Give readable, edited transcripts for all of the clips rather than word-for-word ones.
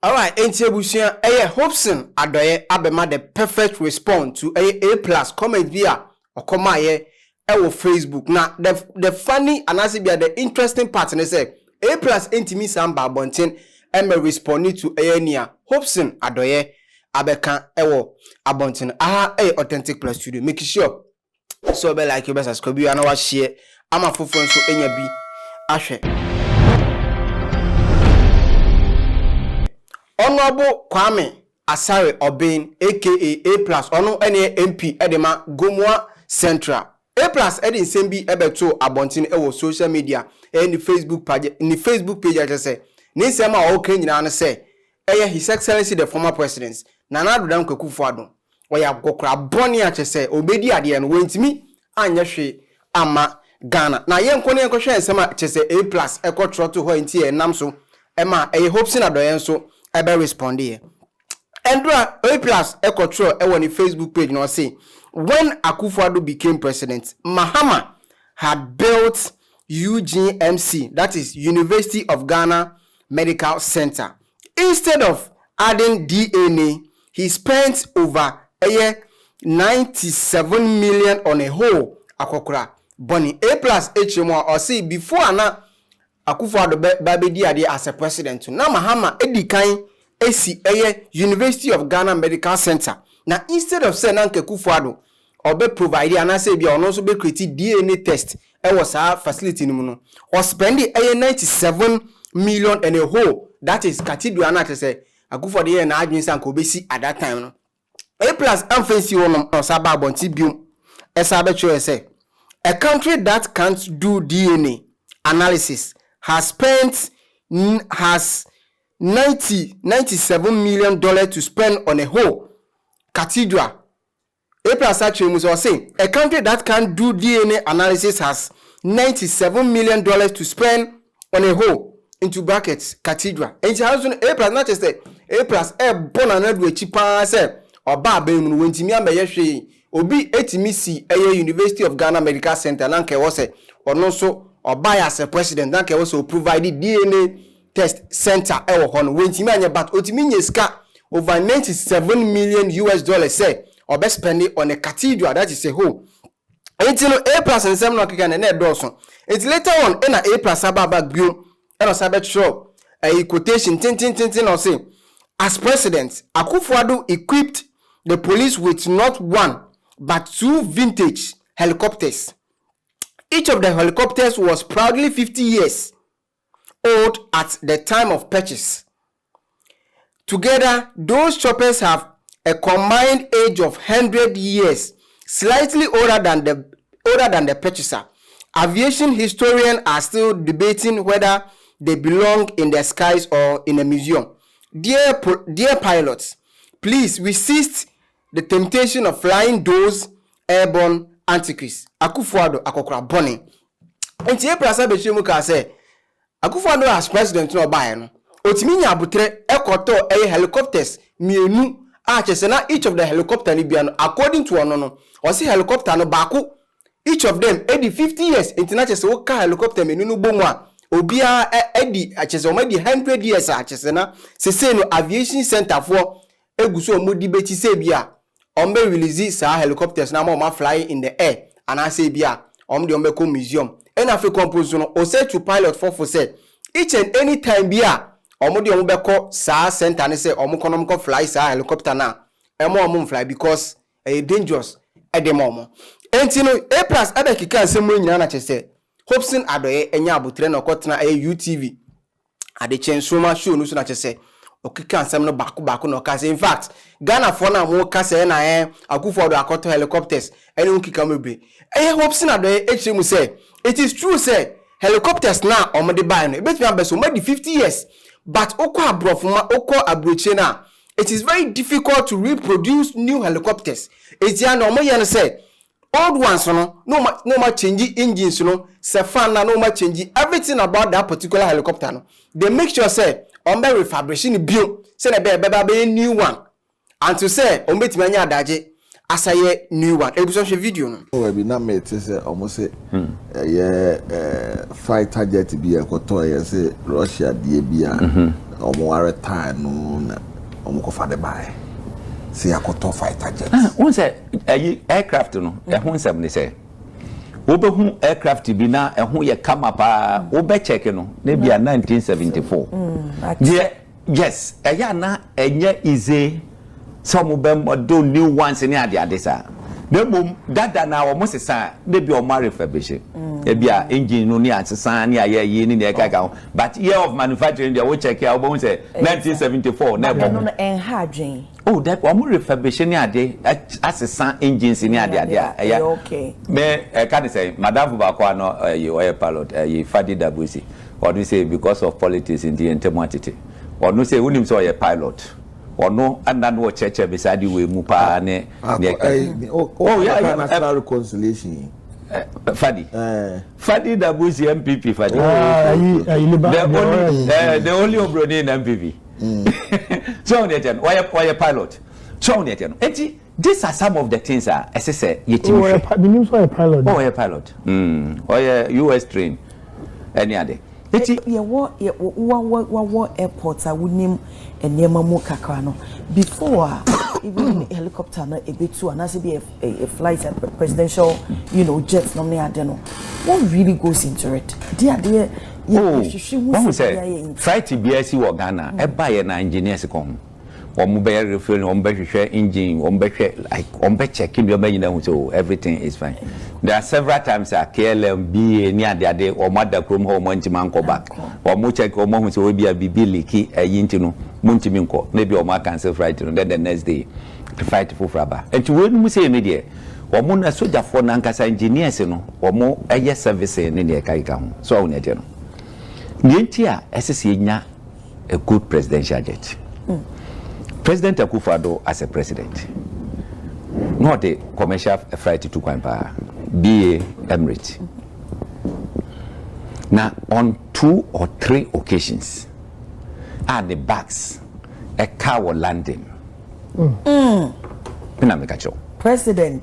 Alright, enti ebusia Hopeson Adorye abema the perfect response to A+ comment via okoma ye ewo Facebook. Now the funny and as be the interesting part and say A+ ntimi samba bonten eme responding to nia Hopeson Adorye abeka ewo abonten authentic plus studio. Make sure so be like you best subscribe you and wa share ama fofo so enya bi ahwe. Honorable Kwame Asare Obin aka A+ ono ene MP edema Gomua Central. A+ edin sembi ebeto abontin ewo social media and Facebook page I just say ni sema o kan nyina na say His Excellency the former president Nana Addo Akufo-Addo oya gokra boni a say obedi ade no wentimi anya hwe ama Ghana na yenko ne yenko hwe nsema say A+ ekotro to ho nti enam so ema Hopeson Adorye so ebe respond here. Endra A+ ekotro ewo ni Facebook page no say when Akufo-Addo became president, Mahama had built UGMC, that is University of Ghana Medical Center. Instead of adding DNA, he spent over 97 million on a whole akokra. Bonnie A+ HMO or see before ana Akufo-Addo babedi ade as a president. Na Mahama edikan AC University of Ghana Medical Center. Now instead of saying Akufo-Addo or be provide and say be also be create DNA test was our facility no or spending 97 million and a whole, that is cathedral and say Akufo-Addo and admin and kobesi at that time no. A+ fancy one on saba bonti bium esabecho say a country that can't do DNA analysis has spent 97 million dollars to spend on a whole cathedral. A+ actually was saying a country that can do DNA analysis has 97 million dollars to spend on a whole into brackets cathedral. And has A+ not just say A+ born another cheaper say or ba ben when timi ameye obi etimi si University of Ghana Medical Center nanke was say or no so or buy as a president nanke also provided DNA test center hon when timi anya but otimi nyeska over 97 million US dollars say or best spending on a cathedral that is a whole. Until A+ and some no can and Dawson. It's later on in A+ ababa bio and a sabbat show a quotation tin or say as president Akufo-Addo equipped the police with not one but two vintage helicopters. Each of the helicopters was proudly 50 years old at the time of purchase. Together, those choppers have a combined age of 100 years, slightly older than the purchaser. Aviation historians are still debating whether they belong in the skies or in a museum. Dear pilots, please resist the temptation of flying those airborne antiquities. Akufo-Addo akokra boni. Enti A+ abechemu ka say Akufo-Addo as president no buy no. Otimi nya abutre ekoto helicopters mienu na each of the helicopter ni biano according to ono or see helicopter no baako each of them edi 50 years international ka helicopter menu no bomu a obia edi achese o madi 100 years achese na se no aviation center for eguso omodi beti se bia ombe release sa helicopters na ma fly in the air and I say bia omde ombeko museum and afi compose no o say to pilot for say each and any time bia omodi ombeko sa center ne say omokonomko fly sa helicopter na emo fly because dangerous edemo entino A+ abekika nsemu nyina na chese Hopeson Adorye enya abutre na okotena UTV ade chensoma show no so na chese okika nsem no baako no ka say in fact Ghana for na mo ka say na Akufo-Addo akoto helicopters ene nkika mebe Hopeson Adorye echemu say it is true say helicopters na omode buy no ebetumi abeso omodi 50 years but okwa abrofuma okwa abroche na it is very difficult to reproduce new helicopters. Etia no mo yen say old ones no ma change engines no se fan na no ma change everything about that particular helicopter no. They make sure say on be refabrication bio say na be new one and to say on betimi anya adaje asaye new one. Ebuso hwe video no. We be na me te say almost say fighter jet bi ekoto say Russia die bia omo retire no na omo ko fa de buy see akoto fighter jet won say aircraft no e ho nsem ne say wo be hu aircraft bi na e ho ye kama pa wo be check no na bia 1974 yes eya na enye easy some be do new ones ni ade sa na mum dada na wo sesa na bi o ma refurbish e bia engine no ni asesa ni aye ni kaka but year of manufacturing there wo check ya wo say 1974 na bo no enhadwen oh that wo refurbish ni ade asesa engines ni ade ya okay me can say madam ba no you oil pilot you fadi dabusi or do say because of politics in the entertainment or no say unim so your pilot or no and wo cheche beside we mu pa ne oh yeah national reconciliation Fadi Dabusi MPP Fadi the only obroni in MPP so why a pilot so these are some of the things as I say you a pilot a pilot or a US train any other what airports I would name a Niamamu Kakano before even helicopter no a bit too and as be a flight and presidential jets normally I don't know what really goes into it dear one say flight BSC or Ghana e buy na engineers come be refueling be engine be checking your so everything is fine. There are several times KLM be near the or mother chrome home man go back or mo check or mo so be a bibi leaky a yintino muntiminko maybe or ma cancel flight then the next day to fight for fraba and to when say media or mo na soldier for nankasa engineers no or mo aye service ni de kai ka ho so on e no ntia SSC nya a good presidential jet. President Akufo-Addo as a president, not a commercial flight to Kwampa, BA Emirates. Now, on 2 or 3 occasions, at the backs, a car was landing. President.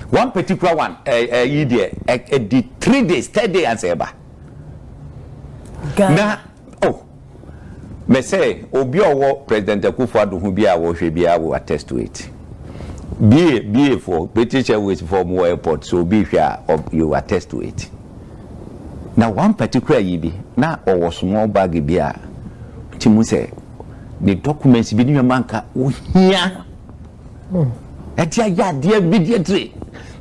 One particular one, did 3 days, 3 days, and say, now, me say obi owo President Akufo-Addo hu bia wo hwe bia wo attest to it BA for British Airways for more airport so be hwe you attest to it now one particular yibi na owo small bag bia timu say the documents bi ni manka wo hia etia ya de immediately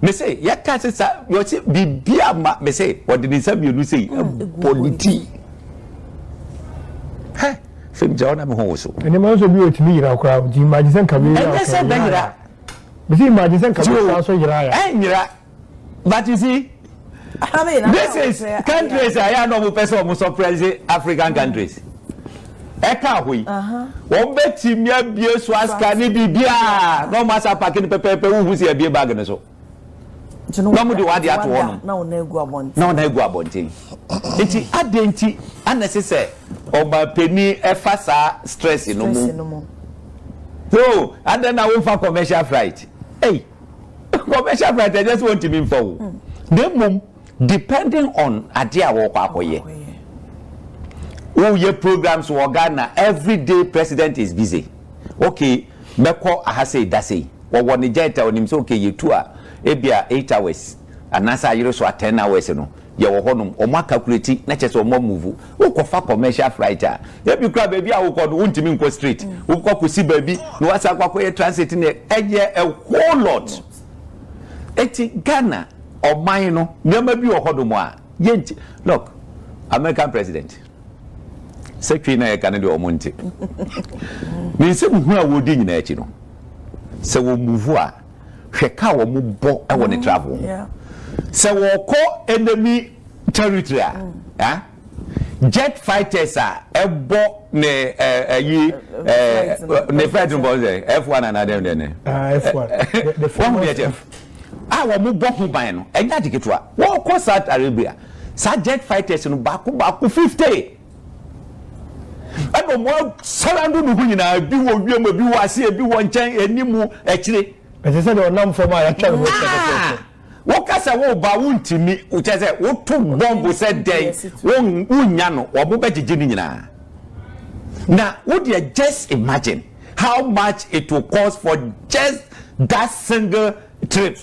me say ya ka se sa yo say bibia ma me say what did say you say politi hey Fim John am hoso. And man so be with me ra kwa di imagine can be. And say Benira. But imagine can be also Yira. Enira. But you see I mean this is countries I know person mo surprise African countries. Eka hui. Won beti mi abie so aska ni bibia. No masa parking pepepe hu si abie bag ne so. No mo di wadi ato wono. Na ona egu abontin. Na ona egu abontin. Enti adenti anese oba peni efasa stress no mo. So, and then I went for commercial flight. Hey, commercial flight I just want to be for. Them depending on adia wo kwakoye. Oh, your programs wo Ghana every day president is busy. Okay, meko ahase dase. Wo woni jet onim so okay you tour ebia 8 hours. Anasa yiro so 10 hours no. Ye wo honum o ma calculate na chese o mo move wo kofa commercial flight a e bi kra baby a wo ko do ntimi nko street wo ko kusi baby no wasa kwakoye transit na eye a whole lot eti Ghana o man no nyama bi wo hodum a ye look American president secretary na ye Canada o monte me se mu hu a wo di nyina echi no se wo move a hwe ka wo mu bo e wo ne travel se wo ko enemy territory jet fighters ebo ne ne fight F1 and them F1 the former wo mu bo hu ban no enya diketwa wo ko South Arabia sa jet fighters no baako 50 eno mo salandu no hunyina bi wo wiem bi wo ase bi wo nchen enimu ekire ese se de onam fo ma ya twa Wokasa wo ba wuntimi ucheze wo to bomb se den wo nya no wo bo begege ni nyina Now, would you just imagine how much it will cost for just that single trip?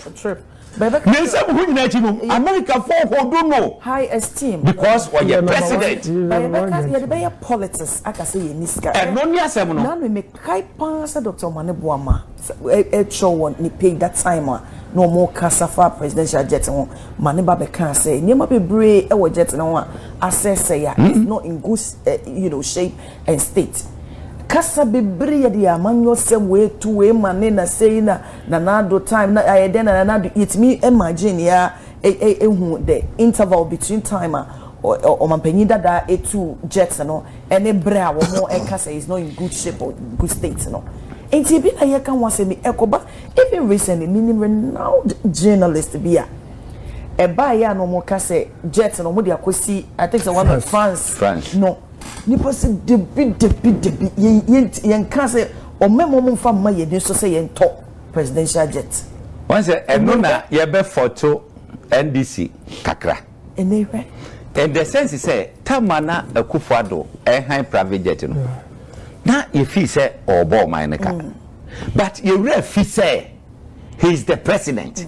America folk don't know. High esteem. Because when you're president. You're politics. I can say you niska. And no near seven. Now we make kai pass Dr. Manebuama. A show one ni pay that time. No more casafa presidential jet on Maneba can say. Never be brave. Our jet no assess say it's not in good shape and state. Kasa bebre dia manyo sem way to way manena say na do time na I then na it me imagine ya the interval between timer or mampanyi dada e2 jets no any bra wo mo kasa is not in good shape or good state no enti bi na ye kan wase me ekoba even recently meaning renowned journalist bia e ba ya no mo kasa jets no mo dia kosi I think one of France no nipa se debi yen can say o memo mo fa ma ye so say yen top presidential jet once eno na ye be photo NDC kakra anyway and the sense is say tamana Akufo-Addo high private jet no na if he say obo man ka but you ref say he is the president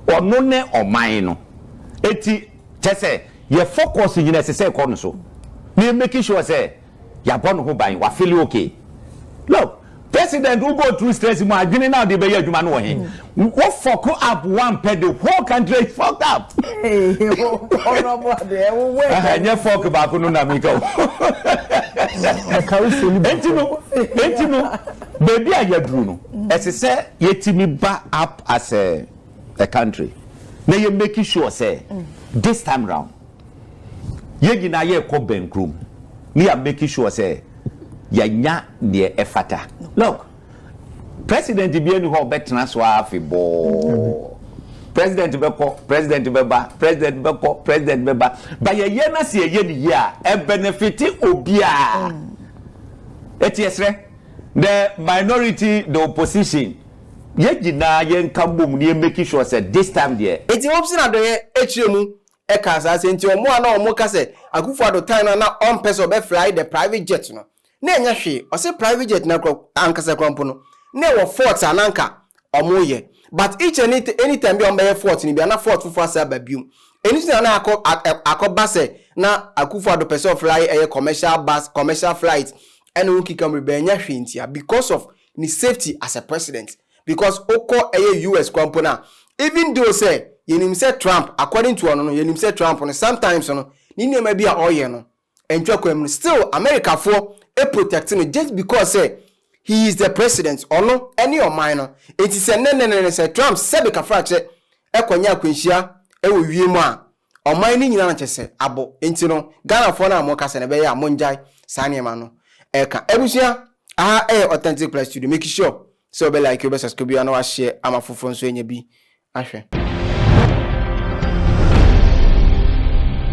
or no ne o man no eti say ye focus yin say ko no so me making sure say ya born who by wa feel okay. Look, president who go through stress mo adwene now dey be adwuma no he. What fuck up one pay the whole country is fucked up. Hey, honorable there we wait. Anya fuck back no na me go. Entino baby ayadru no. Ese say yetimi ba up as a country. Now you making sure say this time round ye na ye ko bankroom me am making sure say ya nya ne efata. Look, president bi enu ho betena so afebo president beba ba ye na se ye ni ye a e benefit obia etiesre the minority the opposition ye gina ye nkambom ne making sure say this time there eti Hopeson Adorye echiemu e ka sa se nti omo ana omo ka se Akufo-Addo time na on person be fly the private jet no na enya hwe o se private jet na ankasa kwampo no na wo fort ananka omo ye but each and anytime be on be fort ni be na fort fufu asa ba bium anything na akoba se na Akufo-Addo person fly commercial flight and who kikam be enya hwe ntia because of ni safety as a president because oko US kwampo na even though say yenim say Trump according to ono no yenim say Trump no sometimes no ni nema bi a oye no entwa kwam still America for a protecting just because say he is the president ono any of mine no it is a say Trump sebe ka frache ekonya akwanhia e wo wiem a oman ni nyina na chese abo enti no Ghana for na mo ka se ne be ya monjai sanema no eka ebusia authentic plus studio make sure so be like you be subscribe you and share amafofo nso enya bi ahwe